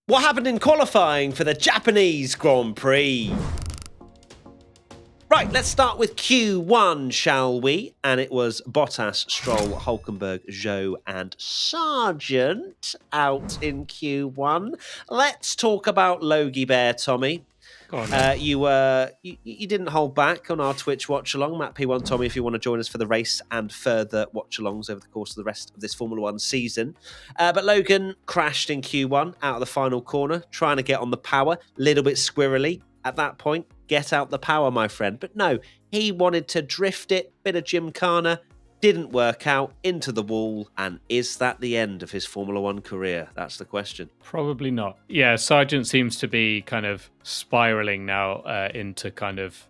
What happened in qualifying for the Japanese Grand Prix? Right, let's start with Q1, shall we? And it was Bottas, Stroll, Hulkenberg, Zhou, and Sargent out in Q1. Let's talk about Logie Bear, Tommy. Go on, You didn't hold back on our Twitch watch along, Matt P1 Tommy, if you want to join us for the race and further watch alongs over the course of the rest of this Formula One season. But Logan crashed in Q1 out of the final corner, trying to get on the power, little bit squirrely at that point. Get out the power, my friend. But no, he wanted to drift it, bit of gymkhana, didn't work out, into the wall. And is that the end of his Formula One career? That's the question. Probably not. Yeah, Sargent seems to be kind of spiraling now into kind of,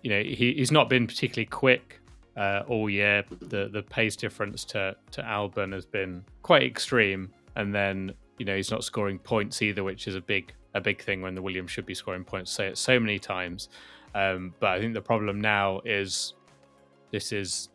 he's not been particularly quick all year. The pace difference to Albon has been quite extreme. And then, he's not scoring points either, which is a big thing when the Williams should be scoring points. Say it so many times. But I think the problem now is this is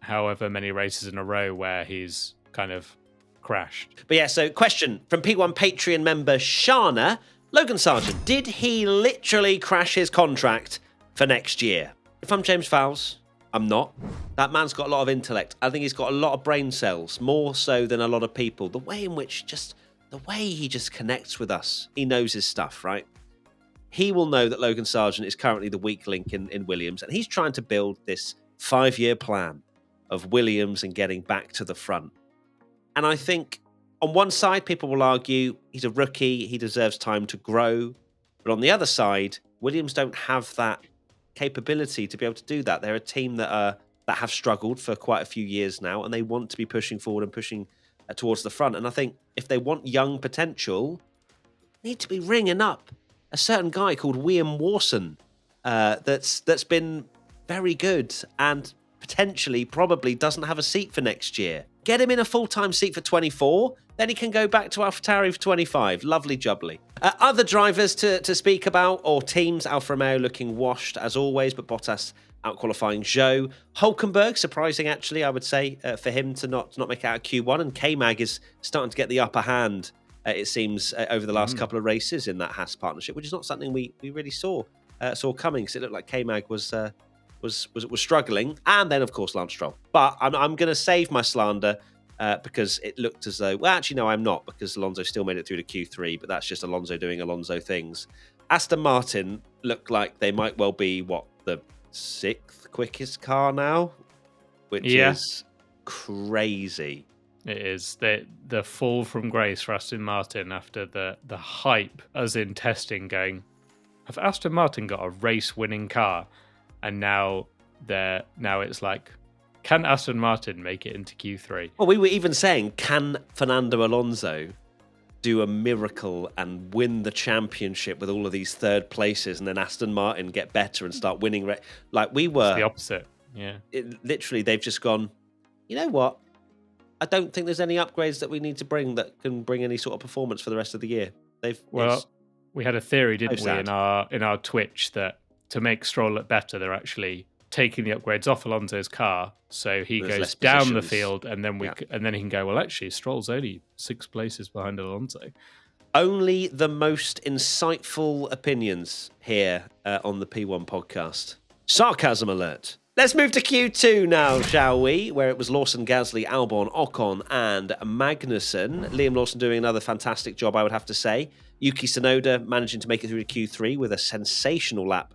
however many races in a row where he's kind of crashed. But yeah, so question from P1 Patreon member Shana. Logan Sargent, did he literally crash his contract for next year? If I'm James Fowles, I'm not. That man's got a lot of intellect. I think he's got a lot of brain cells, more so than a lot of people. The way he just connects with us. He knows his stuff, right? He will know that Logan Sargent is currently the weak link in Williams, and he's trying to build this 5-year plan of Williams and getting back to the front. And I think on one side, people will argue he's a rookie, he deserves time to grow. But on the other side, Williams don't have that capability to be able to do that. They're a team that have struggled for quite a few years now, and they want to be pushing forward and pushing towards the front. And I think if they want young potential, they need to be ringing up a certain guy called Liam Lawson that's been very good and potentially probably doesn't have a seat for next year. Get him in a full-time seat for 24, then he can go back to AlphaTauri for 25. Lovely jubbly. Other drivers to speak about, or teams, Alfa Romeo looking washed as always, but Bottas out-qualifying Zhou. Hulkenberg, surprising actually, I would say, for him to not make it out of Q1, and K-Mag is starting to get the upper hand, it seems, over the last couple of races in that Haas partnership, which is not something we really saw coming, because it looked like K-Mag was struggling, and then of course Lance Stroll. But I'm going to save my slander because it looked as though, well, actually no, I'm not, because Alonso still made it through to Q3, but that's just Alonso doing Alonso things. Aston Martin looked like they might well be the 6th quickest car now, which is crazy. It is the fall from grace for Aston Martin after the hype, as in testing, going, have Aston Martin got a race-winning car? And now it's like, can Aston Martin make it into Q3? Well, we were even saying, can Fernando Alonso do a miracle and win the championship with all of these third places, and then Aston Martin get better and start winning? Like we were. It's the opposite, yeah. Literally, they've just gone, you know what? I don't think there's any upgrades that we need to bring that can bring any sort of performance for the rest of the year. We had a theory, didn't we, in our Twitch, that to make Stroll look better, they're actually taking the upgrades off Alonso's car, so he goes down the field, and then and then he can go, well, actually, Stroll's only 6 places behind Alonso. Only the most insightful opinions here on the P1 podcast. Sarcasm alert. Let's move to Q2 now, shall we? Where it was Lawson, Gasly, Albon, Ocon, and Magnussen. Liam Lawson doing another fantastic job, I would have to say. Yuki Tsunoda managing to make it through to Q3 with a sensational lap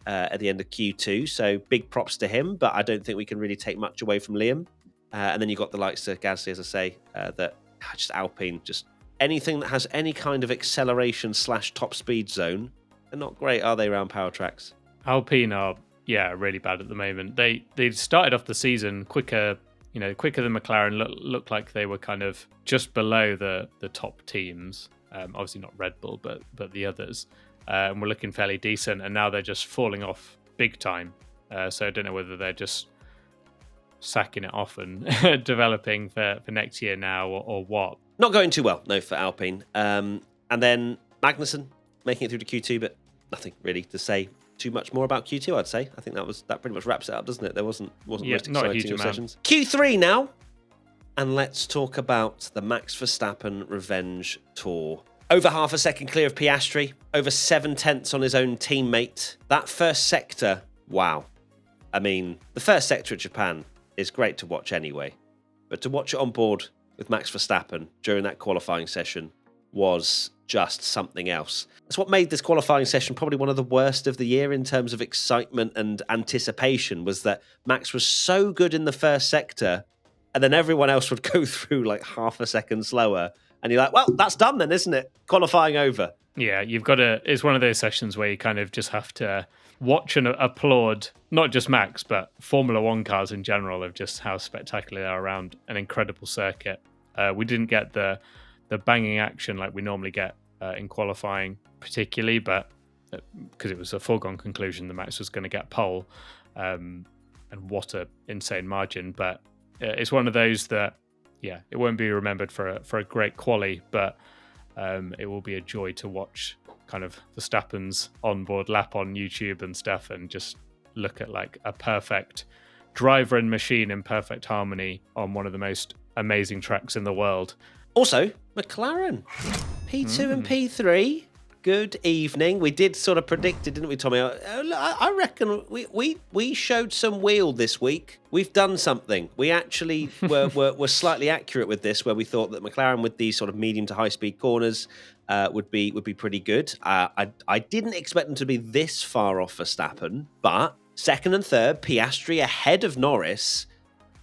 at the end of Q2. So big props to him, but I don't think we can really take much away from Liam. And then you've got the likes of Gasly, as I say, that just Alpine, just anything that has any kind of acceleration / top speed zone, they're not great, are they, around power tracks? Alpine are, really bad at the moment. They started off the season quicker than McLaren. Looked like they were kind of just below the top teams. Obviously not Red Bull, but the others. And we're looking fairly decent, and now they're just falling off big time. So I don't know whether they're just sacking it off and developing for next year now or what. Not going too well, no, for Alpine. And then Magnussen making it through to Q2, but nothing really to say too much more about Q2, I'd say. I think that pretty much wraps it up, doesn't it? There wasn't most exciting sessions. Q3 now. And let's talk about the Max Verstappen revenge tour. Over half a second clear of Piastri, over 7/10 on his own teammate. That first sector, wow. I mean, the first sector at Japan is great to watch anyway, but to watch it on board with Max Verstappen during that qualifying session was just something else. That's what made this qualifying session probably one of the worst of the year in terms of excitement and anticipation, was that Max was so good in the first sector, and then everyone else would go through like half a second slower. And you're like, well, that's done then, isn't it? Qualifying over. Yeah, you've got to. It's one of those sessions where you kind of just have to watch and applaud not just Max, but Formula One cars in general, of just how spectacular they are around an incredible circuit. We didn't get the banging action like we normally get in qualifying, particularly, but because it was a foregone conclusion that Max was going to get pole, and what a insane margin. But it's one of those that, yeah, it won't be remembered for a great quali, but it will be a joy to watch kind of Verstappen's onboard lap on YouTube and stuff, and just look at like a perfect driver and machine in perfect harmony on one of the most amazing tracks in the world. Also, McLaren, P2 and P3. Good evening. We did sort of predict it, didn't we, Tommy? I reckon we showed some wheel this week. We've done something. We actually were slightly accurate with this, where we thought that McLaren with these sort of medium to high speed corners would be pretty good. I didn't expect them to be this far off Verstappen, but second and third, Piastri ahead of Norris.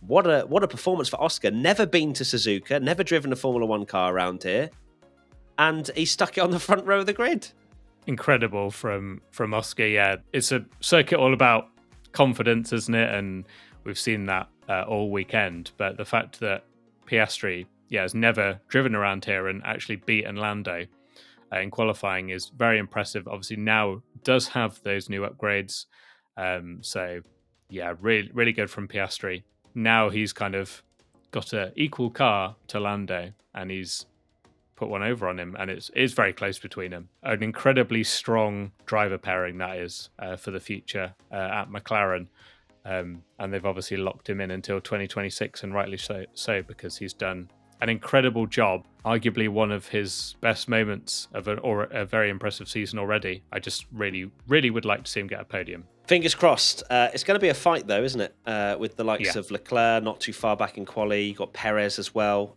What a performance for Oscar. Never been to Suzuka, never driven a Formula One car around here. And he stuck it on the front row of the grid. Incredible from Oscar. Yeah, it's a circuit all about confidence, isn't it? And we've seen that all weekend. But the fact that Piastri, has never driven around here and actually beaten Lando in qualifying is very impressive. Obviously now does have those new upgrades. So yeah, really, really good from Piastri. Now he's kind of got an equal car to Lando, and he's put one over on him, and it's very close between them. An incredibly strong driver pairing that is for the future at McLaren, and they've obviously locked him in until 2026, and rightly so, because he's done an incredible job, arguably one of his best moments of a very impressive season already. I just really, really would like to see him get a podium. Fingers crossed. It's going to be a fight, though, isn't it? With the likes of Leclerc not too far back in quali. You got Perez as well,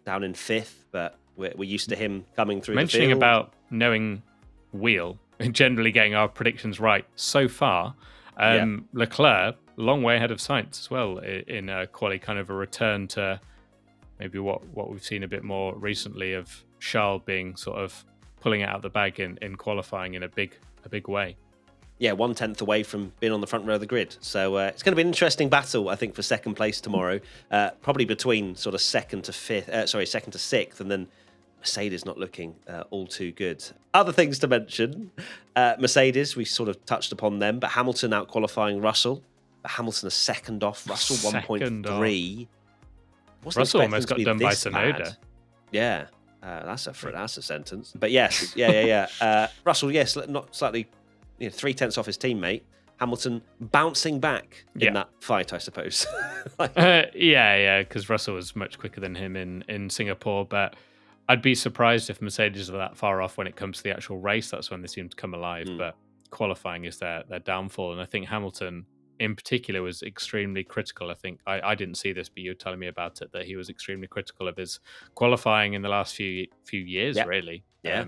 down in fifth, but we're used to him coming through Mentioning the field. About knowing wheel and generally getting our predictions right so far, Leclerc, long way ahead of Sainz as well in quali, kind of a return to maybe what we've seen a bit more recently of Charles being sort of pulling it out of the bag in qualifying in a big way. Yeah, 1/10 away from being on the front row of the grid. So it's going to be an interesting battle, I think, for second place tomorrow. Probably between sort of second to sixth, and then Mercedes not looking all too good. Other things to mention, Mercedes, we sort of touched upon them, but Hamilton out qualifying Russell. But Hamilton a second off, Russell 1.3. Russell almost got done by Tsunoda. Yeah, that's a sentence. But yes, Russell, yes, not slightly 0.3 off his teammate. Hamilton bouncing back in that fight, I suppose. Because Russell was much quicker than him in Singapore, but I'd be surprised if Mercedes were that far off when it comes to the actual race. That's when they seem to come alive, but qualifying is their downfall. And I think Hamilton in particular was extremely critical. I think I didn't see this, but you were telling me about it, that he was extremely critical of his qualifying in the last few years, really. Yeah.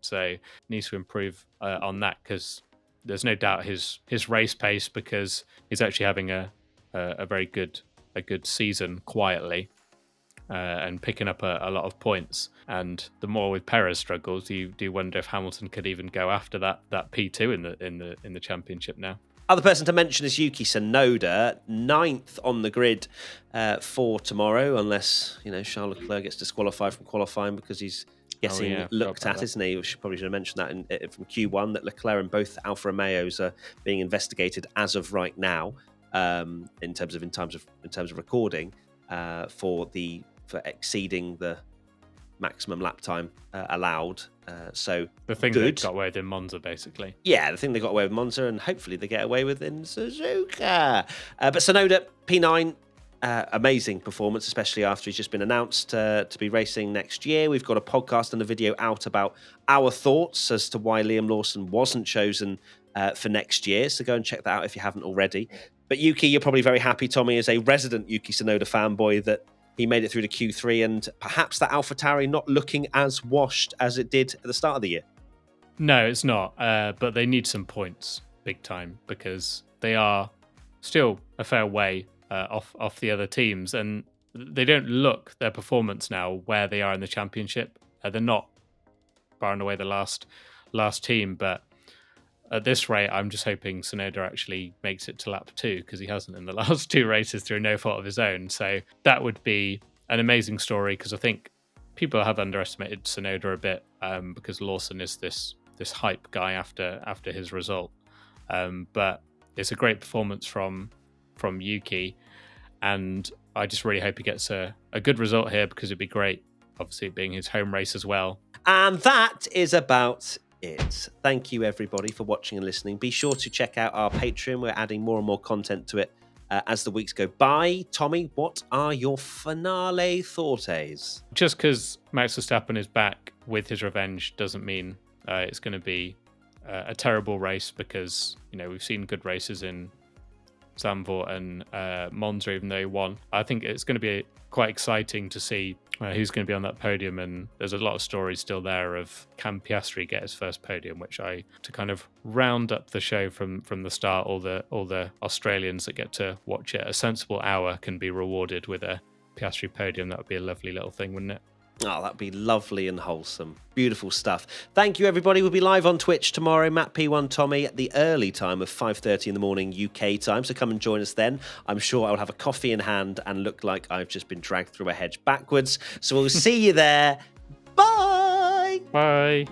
So needs to improve on that, because there's no doubt his race pace, because he's actually having a very good season quietly and picking up a lot of points. And the more with Perez struggles, you do wonder if Hamilton could even go after that P2 in the championship now. Other person to mention is Yuki Tsunoda, 9th on the grid for tomorrow, unless Charles Leclerc gets disqualified from qualifying because he's getting looked at, isn't he? We probably should have mentioned that from Q1, that Leclerc and both Alfa Romeos are being investigated as of right now, in terms of recording, for exceeding the maximum lap time allowed. So the thing that got away with in Monza, basically. Yeah, the thing they got away with Monza, and hopefully they get away with in Suzuka. But Tsunoda, P9, Amazing performance, especially after he's just been announced to be racing next year. We've got a podcast and a video out about our thoughts as to why Liam Lawson wasn't chosen for next year. So go and check that out if you haven't already. But Yuki, you're probably very happy, Tommy, as a resident Yuki Tsunoda fanboy, that he made it through to Q3 and perhaps that AlphaTauri not looking as washed as it did at the start of the year. No, it's not. But they need some points big time because they are still a fair way off the other teams, and they don't look their performance now where they are in the championship. They're not far and away the last team, but at this rate, I'm just hoping Tsunoda actually makes it to lap 2 because he hasn't in the last 2 races through no fault of his own. So that would be an amazing story because I think people have underestimated Tsunoda a bit because Lawson is this hype guy after his result. But it's a great performance from Yuki, and I just really hope he gets a good result here because it'd be great, obviously it being his home race as well. And that is about it. Thank you everybody for watching and listening. Be sure to check out our Patreon. We're adding more and more content to it as the weeks go by. Tommy, what are your finale thoughts? Just because Max Verstappen is back with his revenge doesn't mean it's going to be a terrible race, because we've seen good races in Zandvoort and Monza, even though he won. I think it's going to be quite exciting to see who's going to be on that podium, and there's a lot of stories still there of can Piastri get his first podium, which to kind of round up the show from the start, all the Australians that get to watch it, a sensible hour can be rewarded with a Piastri podium. That would be a lovely little thing, wouldn't it? Oh, that'd be lovely and wholesome. Beautiful stuff. Thank you, everybody. We'll be live on Twitch tomorrow, Matt P1 Tommy, at the early time of 5:30 in the morning UK time. So come and join us then. I'm sure I'll have a coffee in hand and look like I've just been dragged through a hedge backwards. So we'll see you there. Bye. Bye.